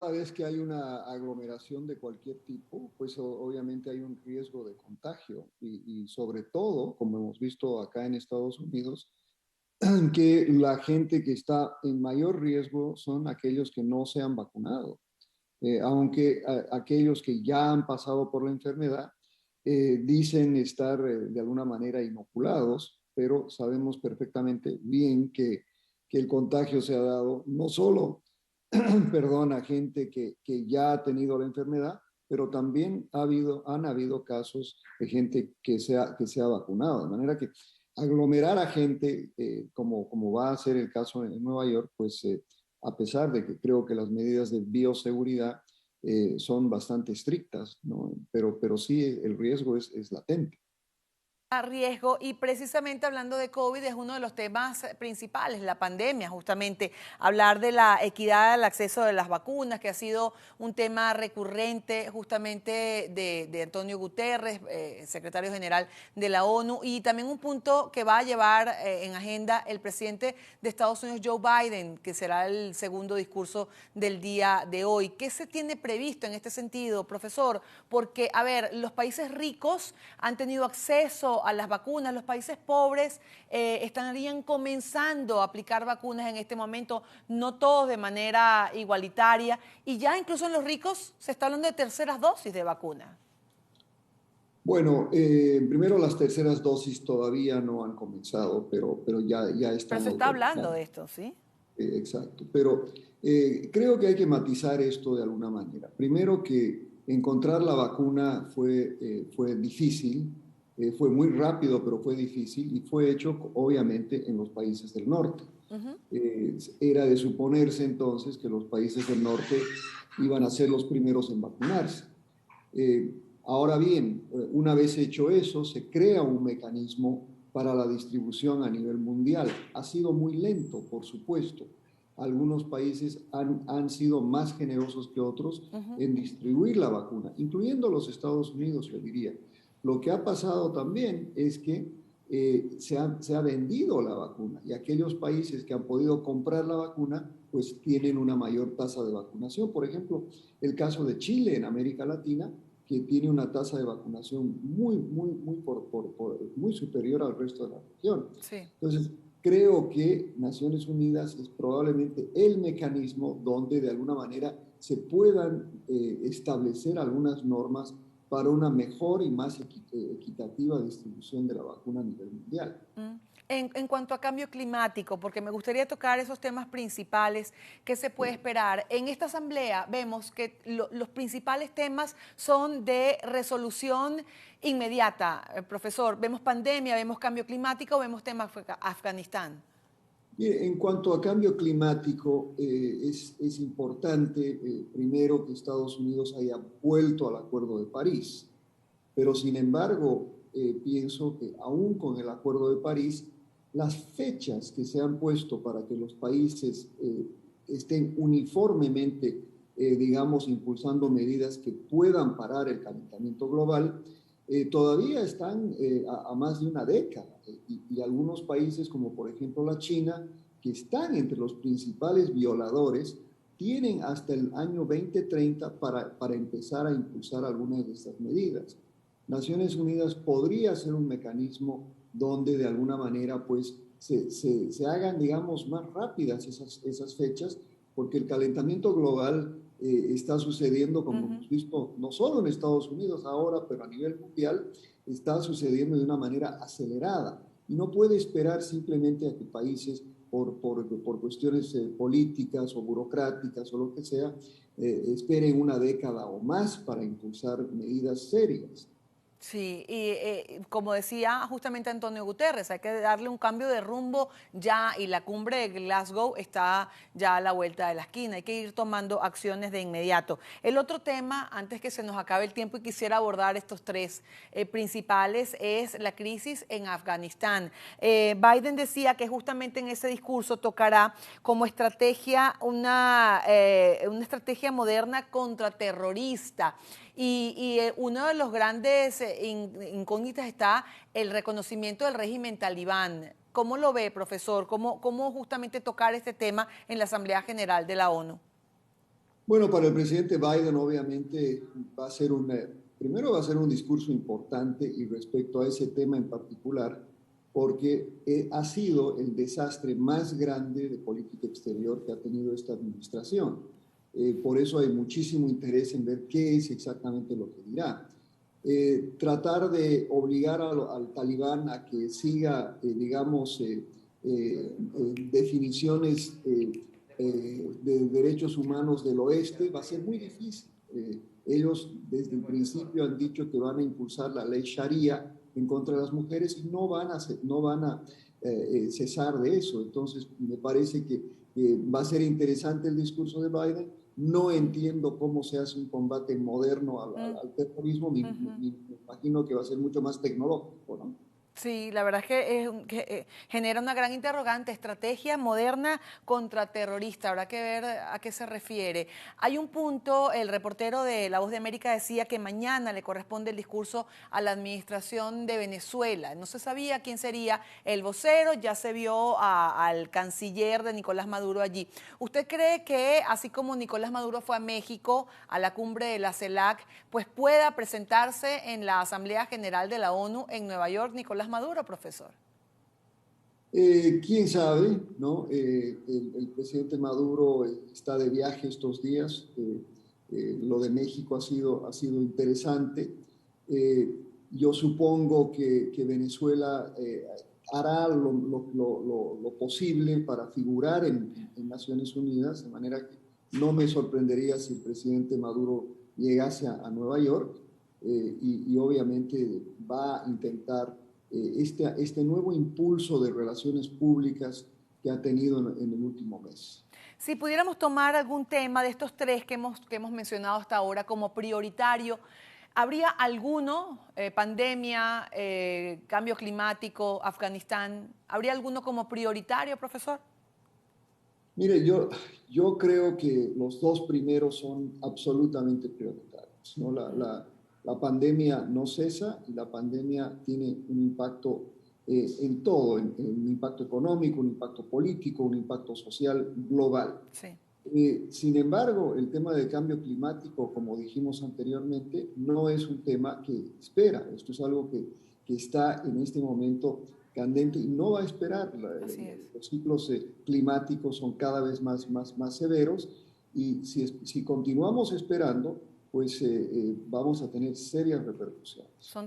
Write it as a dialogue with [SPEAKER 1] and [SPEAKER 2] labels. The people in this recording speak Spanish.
[SPEAKER 1] cada vez que hay una aglomeración de cualquier tipo, pues obviamente hay un riesgo de contagio y sobre todo, como hemos visto acá en Estados Unidos, que la gente que está en mayor riesgo son aquellos que no se han vacunado. Aunque aquellos que ya han pasado por la enfermedad dicen estar de alguna manera inoculados, pero sabemos perfectamente bien que el contagio se ha dado no solo perdón, a gente que ya ha tenido la enfermedad, pero también han habido casos de gente que se ha vacunado. De manera que aglomerar a gente, como va a ser el caso en Nueva York, pues a pesar de que creo que las medidas de bioseguridad son bastante estrictas, ¿no? Pero sí el riesgo es latente.
[SPEAKER 2] A riesgo y precisamente hablando de COVID es uno de los temas principales, la pandemia justamente, hablar de la equidad al acceso de las vacunas, que ha sido un tema recurrente justamente de Antonio Guterres, secretario general de la ONU, y también un punto que va a llevar en agenda el presidente de Estados Unidos, Joe Biden, que será el segundo discurso del día de hoy. ¿Qué se tiene previsto en este sentido, profesor? Porque, a ver, los países ricos han tenido acceso a las vacunas. Los países pobres estarían comenzando a aplicar vacunas en este momento, no todos de manera igualitaria, y ya incluso en los ricos se está hablando de terceras dosis de vacuna.
[SPEAKER 1] Bueno, primero las terceras dosis todavía no han comenzado, pero ya
[SPEAKER 2] Pero
[SPEAKER 1] están
[SPEAKER 2] se está hablando
[SPEAKER 1] autorizadas.
[SPEAKER 2] de esto, ¿sí?
[SPEAKER 1] Exacto, pero creo que hay que matizar esto de alguna manera. Primero que encontrar la vacuna fue difícil, fue muy rápido, pero fue difícil y fue hecho obviamente en los países del norte.
[SPEAKER 2] Ujú.
[SPEAKER 1] Era de suponerse entonces que los países del norte iban a ser los primeros en vacunarse. Ahora bien, una vez hecho eso, se crea un mecanismo para la distribución a nivel mundial. Ha sido muy lento, por supuesto. Algunos países han sido más generosos que otros
[SPEAKER 2] Ujú.
[SPEAKER 1] en distribuir la vacuna, incluyendo los Estados Unidos, yo diría. Lo que ha pasado también es que se ha vendido la vacuna y aquellos países que han podido comprar la vacuna, pues tienen una mayor tasa de vacunación. Por ejemplo, el caso de Chile en América Latina, que tiene una tasa de vacunación muy superior al resto de la región.
[SPEAKER 2] Sí.
[SPEAKER 1] Entonces, creo que Naciones Unidas es probablemente el mecanismo donde de alguna manera se puedan establecer algunas normas para una mejor y más equitativa distribución de la vacuna a nivel mundial.
[SPEAKER 2] Mm. En cuanto a cambio climático, porque me gustaría tocar esos temas principales, ¿qué se puede esperar? En esta asamblea vemos que los principales temas son de resolución inmediata, profesor. Vemos pandemia, vemos cambio climático, vemos tema Afganistán.
[SPEAKER 1] Mire, en cuanto a cambio climático, es importante, primero, que Estados Unidos haya vuelto al Acuerdo de París. Pero sin embargo, pienso que aún con el Acuerdo de París, las fechas que se han puesto para que los países estén uniformemente, digamos, impulsando medidas que puedan parar el calentamiento global, todavía están a más de una década. Y algunos países, como por ejemplo la China, que están entre los principales violadores, tienen hasta el año 2030 para empezar a impulsar algunas de estas medidas. Naciones Unidas podría ser un mecanismo donde de alguna manera pues se hagan, digamos, más rápidas esas fechas, porque el calentamiento global está sucediendo, como
[SPEAKER 2] Ujú.
[SPEAKER 1] hemos visto, no solo en Estados Unidos ahora, pero a nivel mundial, está sucediendo de una manera acelerada. Y no puede esperar simplemente a que países, por cuestiones políticas o burocráticas o lo que sea, esperen una década o más para impulsar medidas serias.
[SPEAKER 2] Sí, y como decía justamente Antonio Guterres, hay que darle un cambio de rumbo ya y la cumbre de Glasgow está ya a la vuelta de la esquina, hay que ir tomando acciones de inmediato. El otro tema, antes que se nos acabe el tiempo y quisiera abordar estos tres principales, es la crisis en Afganistán. Biden decía que justamente en ese discurso tocará como estrategia una estrategia moderna contraterrorista. Uno de los grandes incógnitas está el reconocimiento del régimen talibán. ¿Cómo lo ve, profesor? ¿Cómo justamente tocar este tema en la Asamblea General de la ONU?
[SPEAKER 1] Bueno, para el presidente Biden obviamente va a ser primero va a ser un discurso importante y respecto a ese tema en particular, porque ha sido el desastre más grande de política exterior que ha tenido esta administración. Por eso hay muchísimo interés en ver qué es exactamente lo que dirá. Tratar de obligar al talibán a que siga, digamos, definiciones de derechos humanos del oeste va a ser muy difícil. Ellos desde el principio han dicho que van a impulsar la ley Sharia en contra de las mujeres y no van a cesar de eso. Entonces, me parece que va a ser interesante el discurso de Biden. No entiendo cómo se hace un combate moderno al terrorismo. Me imagino que va a ser mucho más tecnológico, ¿no?
[SPEAKER 2] Sí, la verdad es que genera una gran interrogante, estrategia moderna contra terrorista, habrá que ver a qué se refiere. Hay un punto, el reportero de La Voz de América decía que mañana le corresponde el discurso a la administración de Venezuela. No se sabía quién sería el vocero, ya se vio al canciller de Nicolás Maduro allí. ¿Usted cree que así como Nicolás Maduro fue a México, a la cumbre de la CELAC, pues pueda presentarse en la Asamblea General de la ONU en Nueva York, Nicolás Maduro, profesor?
[SPEAKER 1] ¿Quién sabe? ¿No? El presidente Maduro está de viaje estos días. Lo de México ha sido interesante. Eh, yo supongo que Venezuela hará lo posible para figurar en Naciones Unidas, de manera que no me sorprendería si el presidente Maduro llegase a Nueva York y obviamente va a intentar este nuevo impulso de relaciones públicas que ha tenido en el último mes.
[SPEAKER 2] Si pudiéramos tomar algún tema de estos tres que hemos mencionado hasta ahora como prioritario, ¿habría alguno, pandemia, cambio climático, Afganistán, ¿habría alguno como prioritario, profesor?
[SPEAKER 1] Mire, yo creo que los dos primeros son absolutamente prioritarios, ¿no? La pandemia no cesa y la pandemia tiene un impacto en todo, en un impacto económico, un impacto político, un impacto social global.
[SPEAKER 2] Sí.
[SPEAKER 1] Sin embargo, el tema del cambio climático, como dijimos anteriormente, no es un tema que espera. Esto es algo que está en este momento candente y no va a esperar.
[SPEAKER 2] Así es.
[SPEAKER 1] Los ciclos climáticos son cada vez más severos y si continuamos esperando, pues vamos a tener serias repercusiones.
[SPEAKER 2] Son